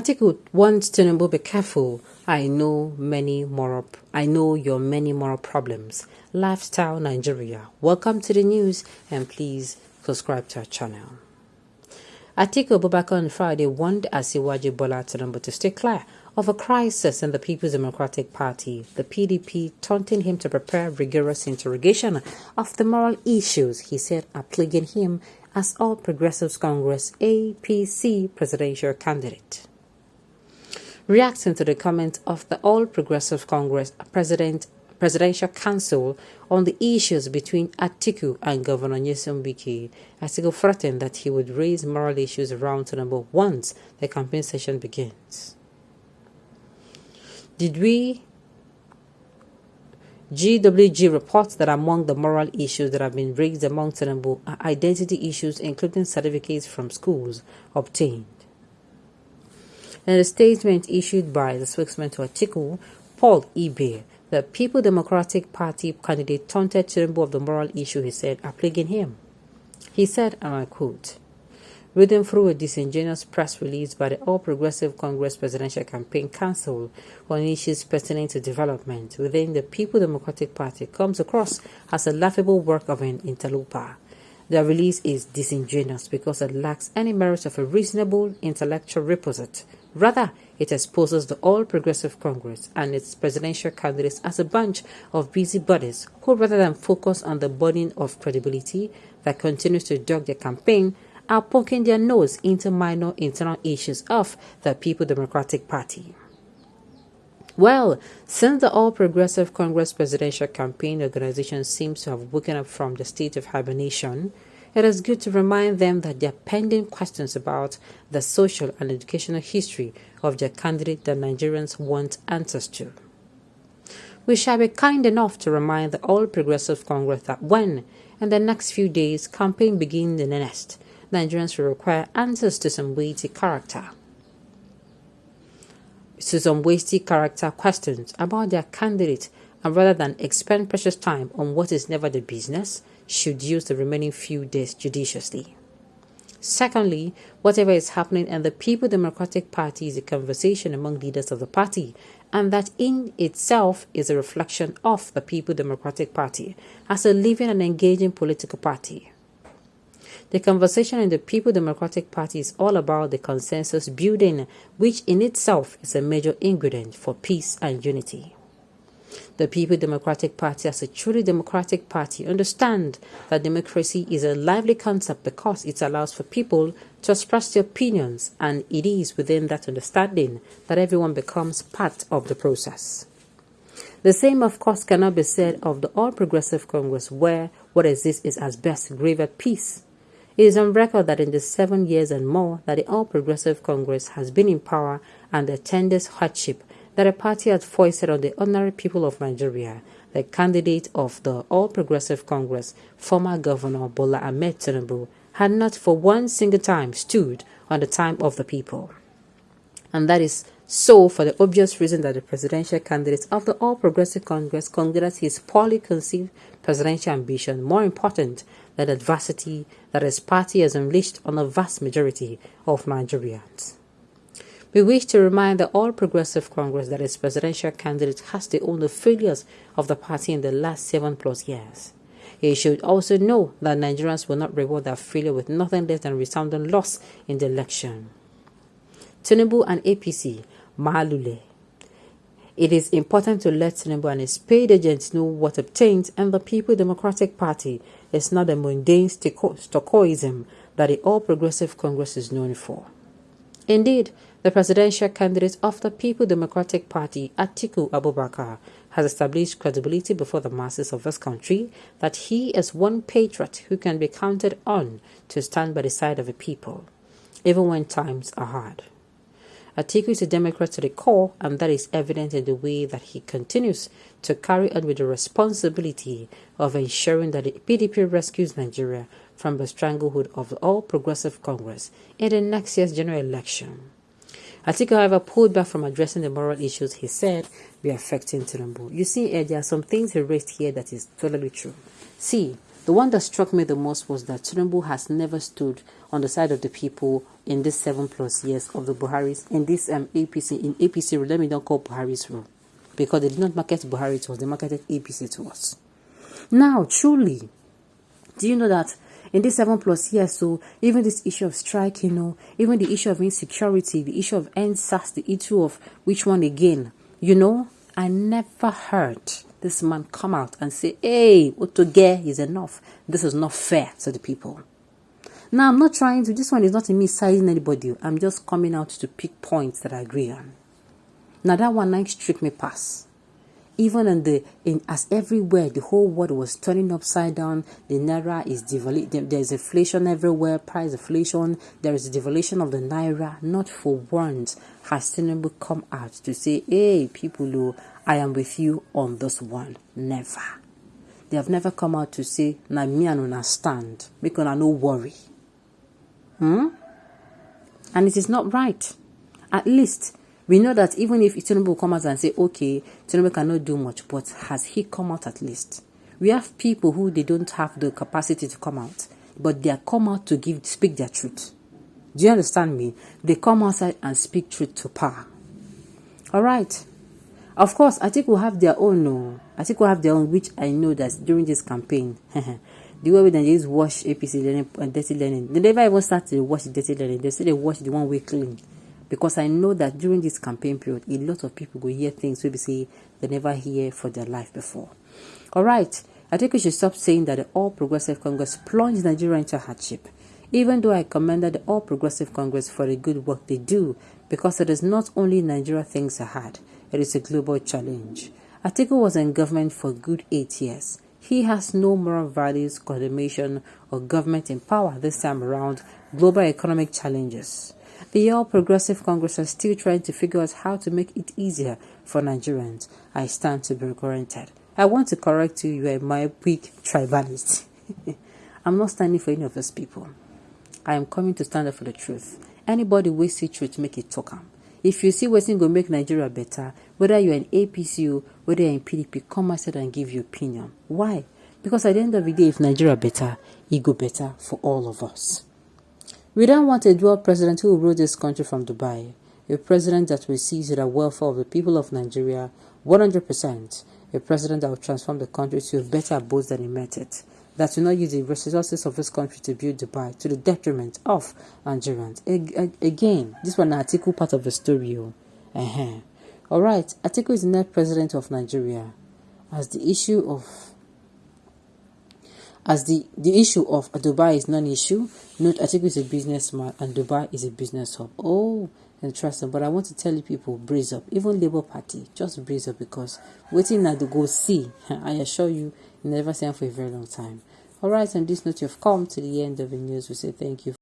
Atiku wants Tinubu be careful. I know your many moral problems. Lifestyle Nigeria. Welcome to the news and please subscribe to our channel. Atiku Abubakar on Friday warned Asiwaju Bola Tinubu to stay clear of a crisis in the People's Democratic Party, the PDP, taunting him to prepare rigorous interrogation of the moral issues he said are plaguing him as All Progressives Congress APC presidential candidate. Reacting to the comments of the All Progressive Congress Presidential Council on the issues between Atiku and Governor Nyesom Wike, Atiku threatened that he would raise moral issues around Tinubu once the campaign session begins. GWG reports that among the moral issues that have been raised among Tinubu are identity issues, including certificates from schools obtained. In a statement issued by the spokesman to Atiku, Paul Ibe, the People Democratic Party candidate taunted Tinubu of the moral issue he said are plaguing him. He said, and I quote, reading through a disingenuous press release by the All Progressive Congress Presidential Campaign Council on issues pertaining to development within the People Democratic Party comes across as a laughable work of an interloper. The release is disingenuous because it lacks any merit of a reasonable intellectual reposite. Rather, it exposes the All Progressive Congress and its presidential candidates as a bunch of busybodies who, rather than focus on the burden of credibility that continues to dog their campaign, are poking their nose into minor internal issues of the People Democratic Party. Well, since the All Progressive Congress Presidential Campaign Organization seems to have woken up from the state of hibernation, it is good to remind them that there are pending questions about the social and educational history of their candidate that Nigerians want answers to. We shall be kind enough to remind the All Progressive Congress that when, in the next few days, campaign begins in earnest, Nigerians will require answers to some weighty character questions about their candidate, and rather than expend precious time on what is never the business, should use the remaining few days judiciously. Secondly, whatever is happening in the People Democratic Party is a conversation among leaders of the party, and that in itself is a reflection of the People Democratic Party as a living and engaging political party. The conversation in the People Democratic Party is all about the consensus building, which in itself is a major ingredient for peace and unity. The People Democratic Party, as a truly democratic party, understand that democracy is a lively concept because it allows for people to express their opinions, and it is within that understanding that everyone becomes part of the process. The same, of course, cannot be said of the All Progressive Congress, where what exists is at best grave at peace. It is on record that in the 7 years and more that the All Progressive Congress has been in power and the tremendous hardship that a party had foisted on the ordinary people of Nigeria, the candidate of the All Progressive Congress, former Governor Bola Ahmed Tinubu, had not for one single time stood on the time of the people. And that is so for the obvious reason that the presidential candidate of the All Progressive Congress considers his poorly conceived presidential ambition more important than adversity that his party has unleashed on a vast majority of Nigerians. We wish to remind the All Progressive Congress that its presidential candidate has to own the failures of the party in the last 7+ years. He should also know that Nigerians will not reward that failure with nothing less than resounding loss in the election. Tinubu and APC, Malule. It is important to let Tinubu and his paid agents know what obtained, and the People Democratic Party is not the mundane stoicism that the All Progressive Congress is known for. Indeed, the presidential candidate of the People Democratic Party, Atiku Abubakar, has established credibility before the masses of this country that he is one patriot who can be counted on to stand by the side of the people, even when times are hard. Atiku is a Democrat to the core, and that is evident in the way that he continues to carry on with the responsibility of ensuring that the PDP rescues Nigeria from the stranglehold of the All Progressive Congress in the next year's general election. Atiku, however, pulled back from addressing the moral issues he said be affecting Tinubu. You see, there are some things he raised here that is totally true. See, The one that struck me the most was that Tinubu has never stood on the side of the people in this 7+ years of the Buhari's, in this APC, in APC rule. Let me not call Buhari's rule, because they did not market Buhari to us, they marketed APC to us. Now, truly, do you know that in this 7+ years, so even this issue of strike, even the issue of insecurity, the issue of NSAS, the issue of which one again, I never heard this man come out and say, hey, Otoge is enough. This is not fair to the people. Now, I'm not trying to, this one is not me sizing anybody. I'm just coming out to pick points that I agree on. Now, that one night trick me pass. Even as everywhere, the whole world was turning upside down. The naira is devaluing. There's inflation everywhere, price inflation. There is a devaluation of the naira. Not for once has Tinubu come out to say, hey, people, I am with you on this one. Never. They have never come out to say, na me and una stand. Make una no worry. And it is not right. At least, we know that even if Tinubu will come out and say, okay, Tinubu cannot do much, but has he come out at least? We have people who they don't have the capacity to come out, but they are come out to speak their truth. Do you understand me? They come outside and speak truth to power. All right. Of course, Atiku will have their own. No, Atiku will have their own, which I know that during this campaign, the way they just wash APC learning and dirty learning, they never even start to wash dirty learning. They say they wash the one way clean. Because I know that during this campaign period, a lot of people will hear things we say they never hear for their life before. All right, I think we should stop saying that the All Progressive Congress plunged Nigeria into hardship. Even though I commended the All Progressive Congress for the good work they do, because it is not only Nigeria things ahead, it is a global challenge. Atiku was in government for a good 8 years. He has no moral values, condemnation, or government in power this time around global economic challenges. The All Progressive Congress are still trying to figure out how to make it easier for Nigerians. I stand to be corrected. I want to correct you, you are my weak tribalist. I'm not standing for any of those people. I am coming to stand up for the truth. Anybody who see truth, make it talk. If you see what's going to make Nigeria better, whether you're in APC, whether you're in PDP, come outside and give your opinion. Why? Because at the end of the day, if Nigeria better, it go better for all of us. We don't want a dual president who will rule this country from Dubai. A president that will see to the welfare of the people of Nigeria 100%. A president that will transform the country to a better abode than he met it. That will not use the resources of this country to build Dubai to the detriment of Nigerians. Again, this one is Atiku part of the story. Alright, Atiku is the next president of Nigeria. As the issue of Dubai is non-issue, note Atiku is a businessman and Dubai is a business hub. Oh, interesting. But I want to tell you people, brace up. Even Labour Party, just brace up, because waiting now to go see, I assure you, you never see them for a very long time. Alright, on this note, you've come to the end of the news. We say thank you.